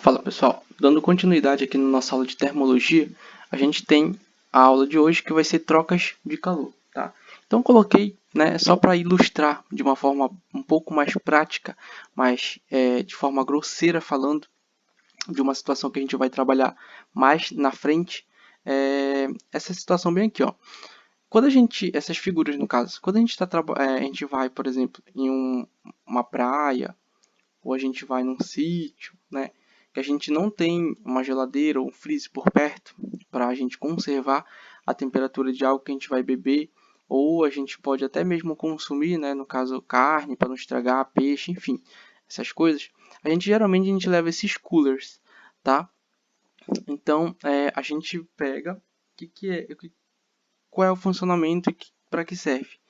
Fala pessoal, dando continuidade aqui na nossa aula de termologia, a gente tem a aula de hoje que vai ser trocas de calor, tá? Então coloquei, né, só para ilustrar de uma forma um pouco mais prática, mas de forma grosseira falando, de uma situação que a gente vai trabalhar mais na frente, essa situação bem aqui, ó. Quando a gente, essas figuras no caso, quando a gente a gente vai, por exemplo, em uma praia, ou a gente vai num sítio, né, que a gente não tem uma geladeira ou um freezer por perto para a gente conservar a temperatura de algo que a gente vai beber, ou a gente pode até mesmo consumir, né, no caso carne, para não estragar, peixe, enfim, essas coisas. Geralmente a gente leva esses coolers, tá? Então a gente pega, qual é o funcionamento e para que serve?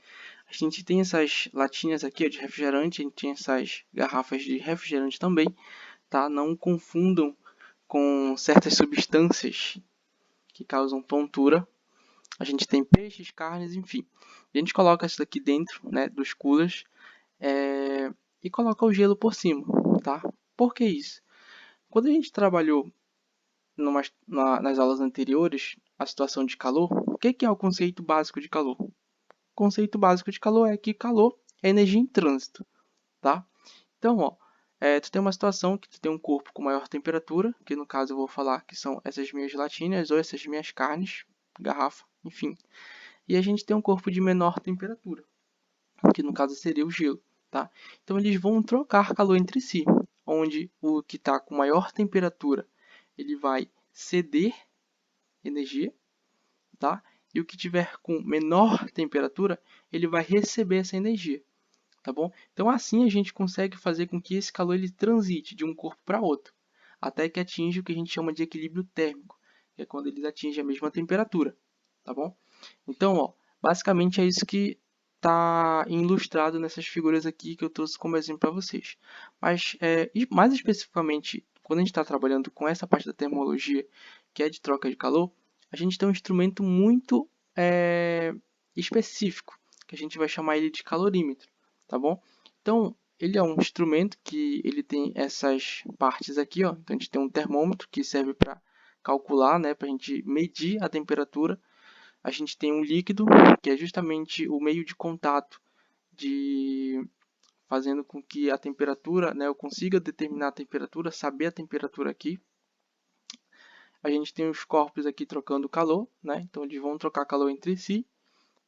A gente tem essas latinhas aqui ó, de refrigerante, a gente tem essas garrafas de refrigerante também, tá? Não confundam com certas substâncias que causam tontura. A gente tem peixes, carnes, enfim. A gente coloca isso daqui dentro, né, dos coolers e coloca o gelo por cima, tá? Por que isso? Quando a gente trabalhou nas aulas anteriores, a situação de calor, o que é o conceito básico de calor? O conceito básico de calor é que calor é energia em trânsito, tá? Então, ó, tu tem uma situação que tu tem um corpo com maior temperatura, que no caso eu vou falar que são essas minhas gelatinas ou essas minhas carnes, garrafa, enfim. E a gente tem um corpo de menor temperatura, que no caso seria o gelo, tá? Então eles vão trocar calor entre si, onde o que está com maior temperatura, ele vai ceder energia, tá? E o que tiver com menor temperatura, ele vai receber essa energia. Tá bom? Então assim a gente consegue fazer com que esse calor ele transite de um corpo para outro, até que atinja o que a gente chama de equilíbrio térmico, que é quando eles atingem a mesma temperatura, tá bom? Então, ó, basicamente é isso que está ilustrado nessas figuras aqui que eu trouxe como exemplo para vocês. Mas, e mais especificamente, quando a gente está trabalhando com essa parte da termologia, que é de troca de calor, a gente tem um instrumento muito específico, que a gente vai chamar ele de calorímetro, tá bom? Então, ele é um instrumento que ele tem essas partes aqui, ó. Então, a gente tem um termômetro que serve para calcular, né, para a gente medir a temperatura. A gente tem um líquido, que é justamente o meio de contato de fazendo com que a temperatura, né, eu consiga determinar a temperatura, saber a temperatura aqui. A gente tem os corpos aqui trocando calor, né? Então eles vão trocar calor entre si.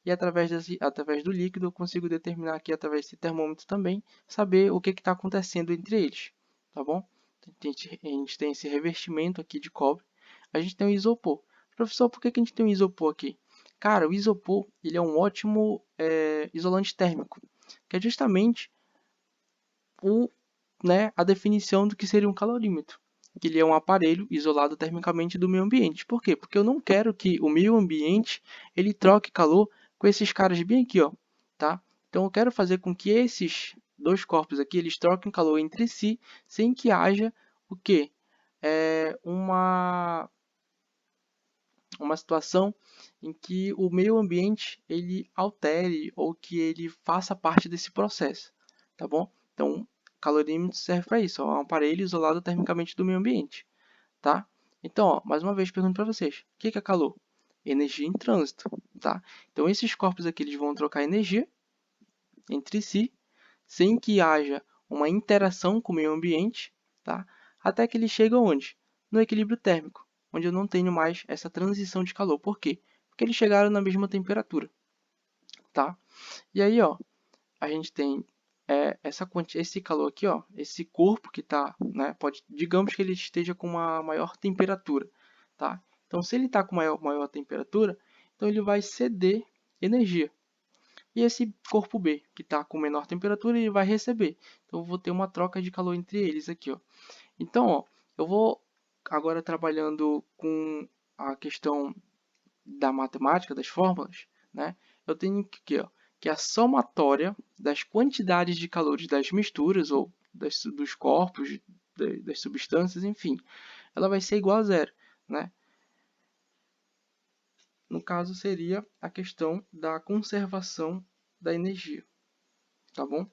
E através do líquido eu consigo determinar aqui, através desse termômetro também, saber o que está acontecendo entre eles, tá bom? A gente tem esse revestimento aqui de cobre. A gente tem o isopor. Professor, por que a gente tem o isopor aqui? Cara, o isopor ele é um ótimo isolante térmico, que é justamente a definição do que seria um calorímetro. Que ele é um aparelho isolado termicamente do meio ambiente. Por quê? Porque eu não quero que o meio ambiente ele troque calor com esses caras bem aqui, ó, tá? Então eu quero fazer com que esses dois corpos aqui eles troquem calor entre si, sem que haja o quê? Uma situação em que o meio ambiente ele altere ou que ele faça parte desse processo, tá bom? Então, calorímetro serve para isso, ó, é um aparelho isolado termicamente do meio ambiente, tá? Então, ó, mais uma vez pergunto para vocês, o que é calor? Energia em trânsito, tá? Então, esses corpos aqui eles vão trocar energia entre si, sem que haja uma interação com o meio ambiente, tá? Até que eles chegam onde? No equilíbrio térmico, onde eu não tenho mais essa transição de calor. Por quê? Porque eles chegaram na mesma temperatura, tá? E aí, ó, a gente tem esse calor aqui, ó, esse corpo que está, né, digamos que ele esteja com uma maior temperatura, tá? Então, se ele está com maior temperatura, então ele vai ceder energia. E esse corpo B, que está com menor temperatura, ele vai receber. Então, eu vou ter uma troca de calor entre eles aqui, ó. Então, ó, eu vou agora trabalhando com a questão da matemática, das fórmulas, né? Eu tenho aqui, ó, que a somatória das quantidades de calores das misturas ou dos corpos, das substâncias, enfim, ela vai ser igual a zero, né? No caso, seria a questão da conservação da energia, tá bom?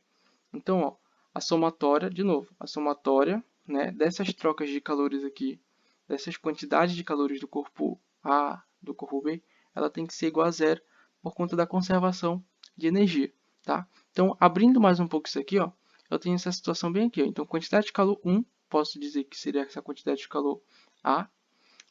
Então, ó, a somatória, de novo, a somatória né, dessas trocas de calores aqui, dessas quantidades de calores do corpo A, do corpo B, ela tem que ser igual a zero por conta da conservação de energia, tá? Então, abrindo mais um pouco isso aqui, ó, eu tenho essa situação bem aqui, ó. Então, quantidade de calor 1, posso dizer que seria essa quantidade de calor A,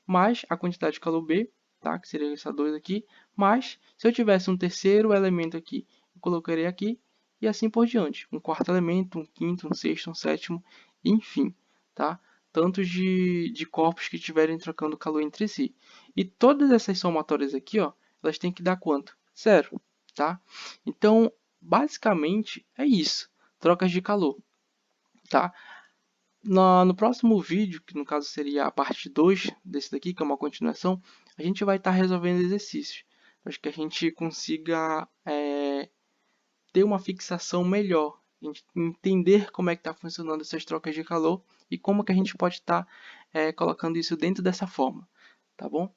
mais a quantidade de calor B, tá? Que seria essa 2 aqui, mas se eu tivesse um terceiro elemento aqui, eu colocaria aqui, e assim por diante. Um quarto elemento, um quinto, um sexto, um sétimo, enfim, tá? Tantos de corpos que estiverem trocando calor entre si. E todas essas somatórias aqui, ó, elas têm que dar quanto? Zero, tá? Então, basicamente, é isso. Trocas de calor, tá? No próximo vídeo, que no caso seria a parte 2 desse daqui, que é uma continuação, a gente vai estar resolvendo exercícios, para que a gente consiga ter uma fixação melhor, a gente entender como é que está funcionando essas trocas de calor e como que a gente pode estar colocando isso dentro dessa forma, tá bom?